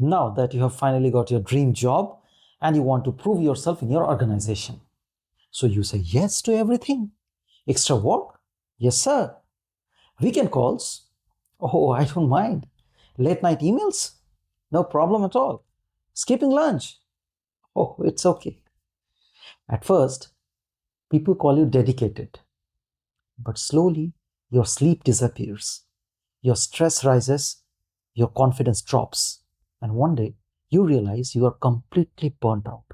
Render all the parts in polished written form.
Now that you have finally got your dream job and you want to prove yourself in your organization. So you say yes to everything. Extra work? Yes, sir. Weekend calls? Oh, I don't mind. Late night emails? No problem at all. Skipping lunch? Oh, it's okay. At first, people call you dedicated, but slowly your sleep disappears, your stress rises, your confidence drops, and one day you realize you are completely burnt out.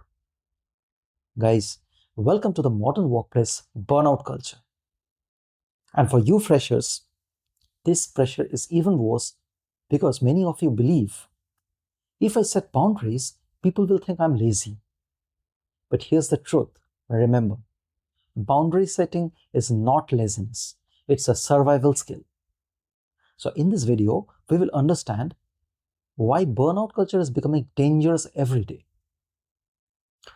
Guys, welcome to the modern workplace burnout culture. And for you freshers, this pressure is even worse because many of you believe if I set boundaries, people will think I'm lazy. But here's the truth. Remember, boundary setting is not laziness, it's a survival skill. So, in this video, we will understand why burnout culture is becoming dangerous every day,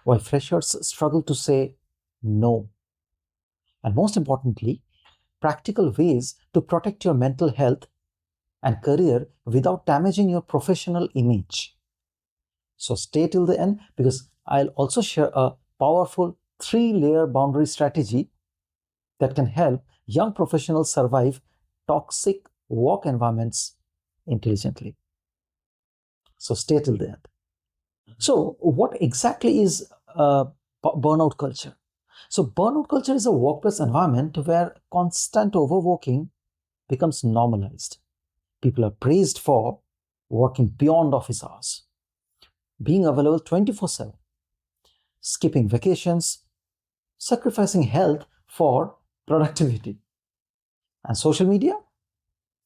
why freshers struggle to say no, and most importantly, practical ways to protect your mental health and career without damaging your professional image. So stay till the end because I'll also share a powerful 3-layer boundary strategy that can help young professionals survive toxic work environments intelligently. So stay till the end. So what exactly is burnout culture? So burnout culture is a workplace environment where constant overworking becomes normalized. People are praised for working beyond office hours, being available 24/7, skipping vacations, sacrificing health for productivity. And social media,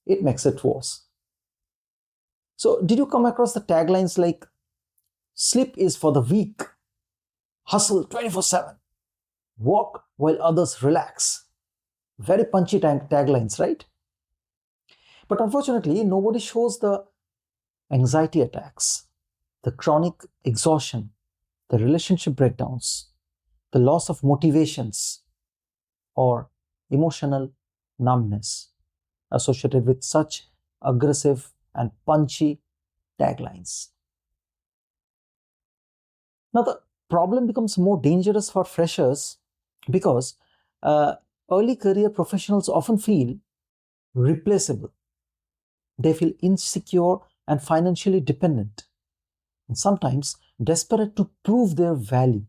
it makes it worse. So, did you come across the taglines like sleep is for the weak, hustle 24/7, work while others relax? Very punchy taglines, right? But unfortunately, nobody shows the anxiety attacks, the chronic exhaustion, the relationship breakdowns, the loss of motivations, or emotional numbness associated with such aggressive and punchy taglines. Now, the problem becomes more dangerous for freshers because early career professionals often feel replaceable. They feel insecure and financially dependent, and sometimes desperate to prove their value.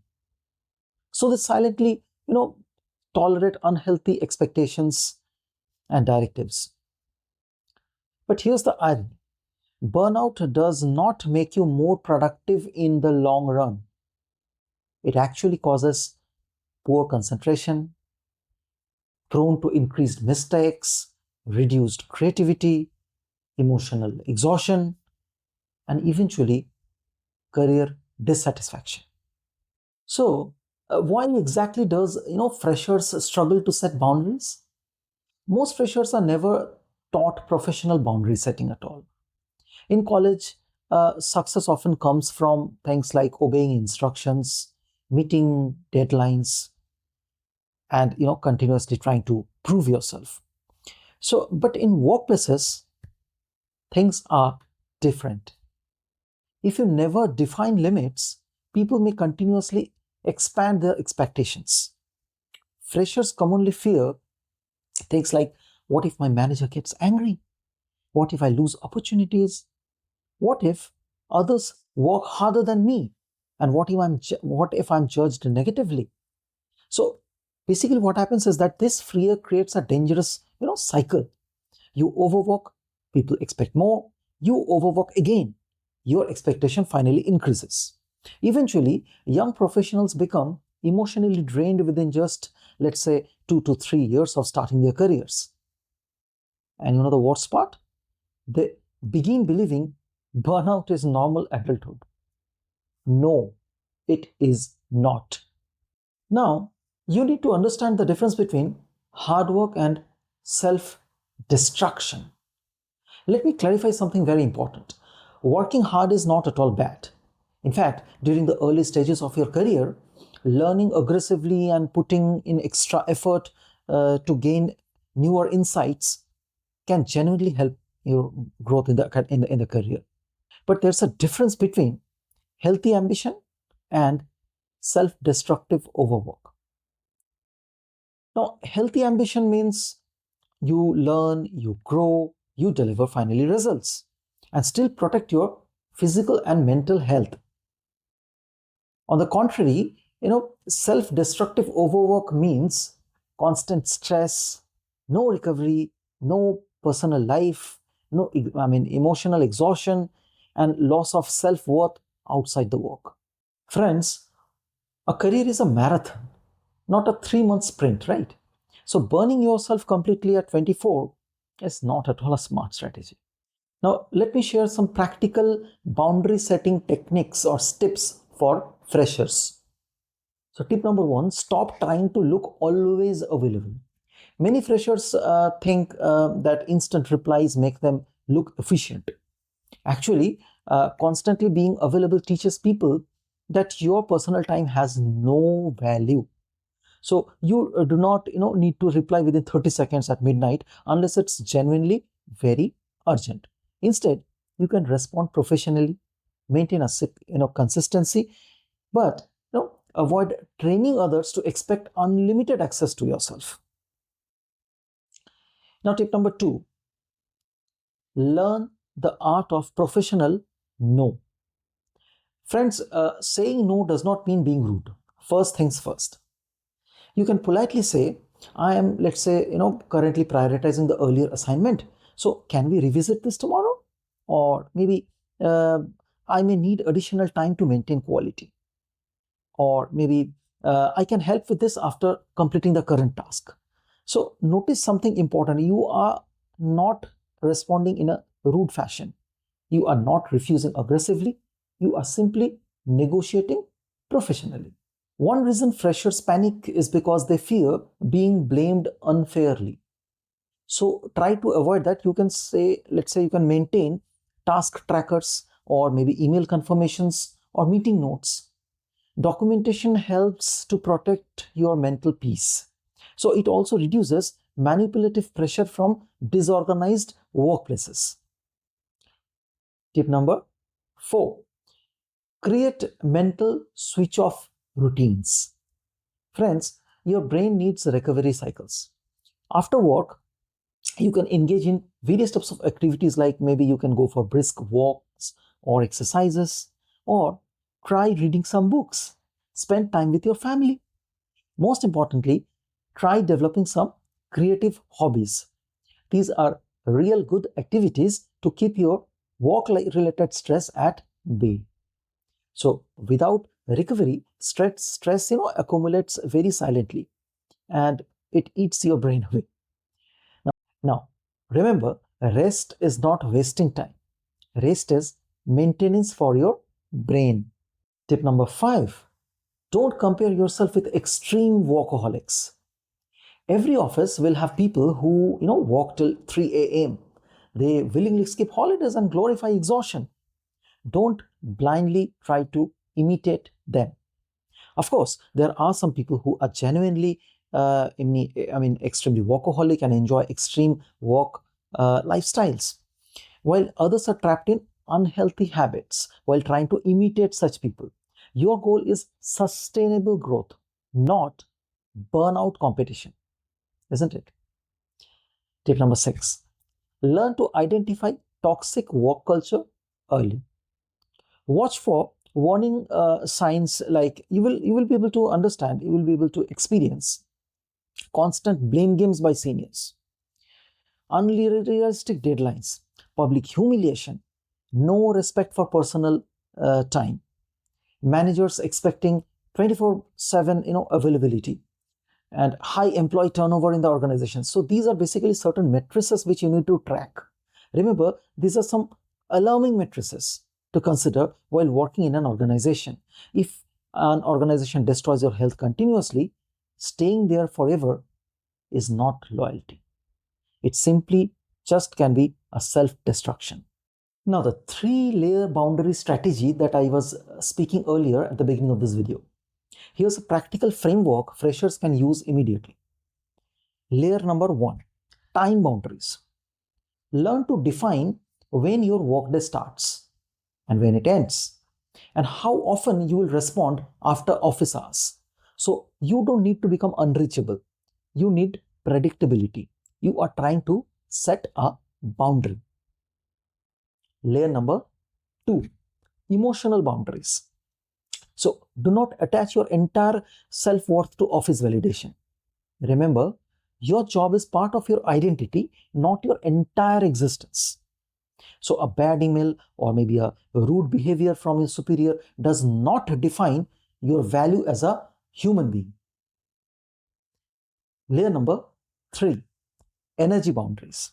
So they silently, tolerate unhealthy expectations and directives. But here's the irony. Burnout does not make you more productive in the long run. It actually causes poor concentration, prone to increased mistakes, reduced creativity, emotional exhaustion, and eventually career dissatisfaction. So, why exactly does freshers struggle to set boundaries? Most freshers are never taught professional boundary setting at all. In college, success often comes from things like obeying instructions, meeting deadlines, and continuously trying to prove yourself. So, but in workplaces, things are different. If you never define limits, people may continuously expand their expectations. Freshers commonly fear things like, what if my manager gets angry? What if I lose opportunities? What if others work harder than me? And what if I'm judged negatively? So basically what happens is that this fear creates a dangerous, cycle. You overwork, people expect more, you overwork again. Your expectation finally increases. Eventually, young professionals become emotionally drained within just, let's say, 2 to 3 years of starting their careers. And you know the worst part? They begin believing burnout is normal adulthood. No, it is not. Now, you need to understand the difference between hard work and self destruction. Let me clarify something very important. Working hard is not at all bad. In fact, during the early stages of your career, learning aggressively and putting in extra effort to gain newer insights can genuinely help your growth in the career. But there's a difference between healthy ambition and self-destructive overwork. Now, healthy ambition means you learn, you grow, you deliver finally results, and still protect your physical and mental health. On the contrary, self-destructive overwork means constant stress, no recovery, no personal life, no, emotional exhaustion, and loss of self-worth outside the work. Friends, a career is a marathon, not a 3-month sprint, right? So burning yourself completely at 24 is not at all a smart strategy. Now, let me share some practical boundary setting techniques or tips for freshers. So tip number 1, stop trying to look always available. Many freshers think that instant replies make them look efficient. Actually, constantly being available teaches people that your personal time has no value. So you do not need to reply within 30 seconds at midnight unless it's genuinely very urgent. Instead, you can respond professionally, maintain a consistency, but avoid training others to expect unlimited access to yourself. Now, tip number 2, learn the art of professional no. Friends, saying no does not mean being rude. First things first. You can politely say, I am, let's say, currently prioritizing the earlier assignment. So can we revisit this tomorrow? Or maybe I may need additional time to maintain quality. Or maybe I can help with this after completing the current task. So notice something important. You are not responding in a rude fashion. You are not refusing aggressively. You are simply negotiating professionally. One reason freshers panic is because they fear being blamed unfairly. So try to avoid that. You can say, let's say you can maintain task trackers or maybe email confirmations or meeting notes. Documentation helps to protect your mental peace. So it also reduces manipulative pressure from disorganized workplaces. Tip number 4, create mental switch off routines. Friends, your brain needs recovery cycles. After work, you can engage in various types of activities, like maybe you can go for brisk walks or exercises, or try reading some books, spend time with your family. Most importantly, try developing some creative hobbies. These are real good activities to keep your work-related stress at bay. So without recovery, stress accumulates very silently and it eats your brain away. Now, remember, rest is not wasting time. Rest is maintenance for your brain. Tip number 5, don't compare yourself with extreme workaholics. Every office will have people who, work till 3 a.m. They willingly skip holidays and glorify exhaustion. Don't blindly try to imitate them. Of course, there are some people who are genuinely, extremely workaholic and enjoy extreme work lifestyles, while others are trapped in unhealthy habits while trying to imitate such people. Your goal is sustainable growth, not burnout competition, isn't it? Tip number 6, learn to identify toxic work culture early. Watch for warning signs, like you will be able to understand, you will be able to experience constant blame games by seniors, unrealistic deadlines, public humiliation, no respect for personal time, managers expecting 24/7 availability, and high employee turnover in the organization. So these are basically certain matrices which you need to track. Remember, these are some alarming matrices to consider while working in an organization. If an organization destroys your health continuously, staying there forever is not loyalty. It simply just can be a self-destruction. Now, the 3-layer boundary strategy that I was speaking earlier at the beginning of this video. Here's a practical framework freshers can use immediately. Layer number 1, time boundaries. Learn to define when your workday starts. and when it ends, and how often you will respond after office hours. So you don't need to become unreachable. You need predictability. You are trying to set a boundary. Layer number 2, emotional boundaries. So do not attach your entire self-worth to office validation. Remember, your job is part of your identity, not your entire existence. So a bad email or maybe a rude behavior from your superior does not define your value as a human being. Layer number 3, energy boundaries.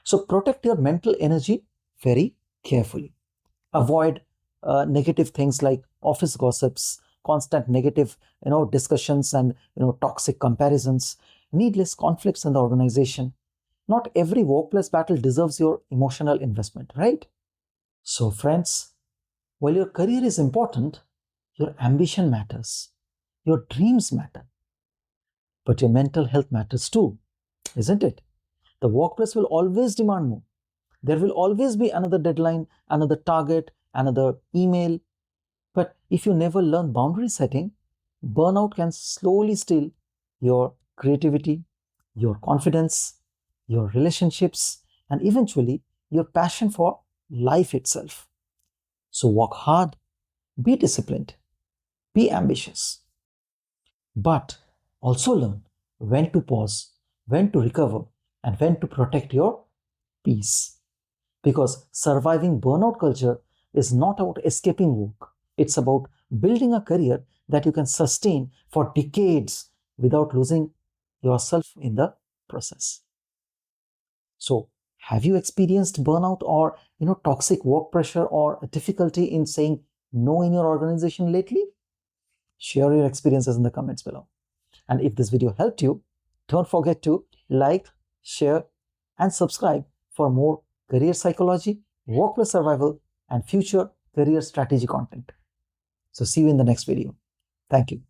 So protect your mental energy very carefully. Avoid negative things like office gossips, constant negative discussions, and toxic comparisons, needless conflicts in the organization. Not every workplace battle deserves your emotional investment, right? So friends, while your career is important, your ambition matters, your dreams matter, but your mental health matters too, isn't it? The workplace will always demand more. There will always be another deadline, another target, another email. But if you never learn boundary setting, burnout can slowly steal your creativity, your confidence, your relationships, and eventually your passion for life itself. So work hard, be disciplined, be ambitious, but also learn when to pause, when to recover, and when to protect your peace. Because surviving burnout culture is not about escaping work, it's about building a career that you can sustain for decades without losing yourself in the process. So, have you experienced burnout or toxic work pressure or difficulty in saying no in your organization lately? Share your experiences in the comments below. And if this video helped you, don't forget to like, share, and subscribe for more career psychology, workplace survival, and future career strategy content. So see you in the next video. Thank you.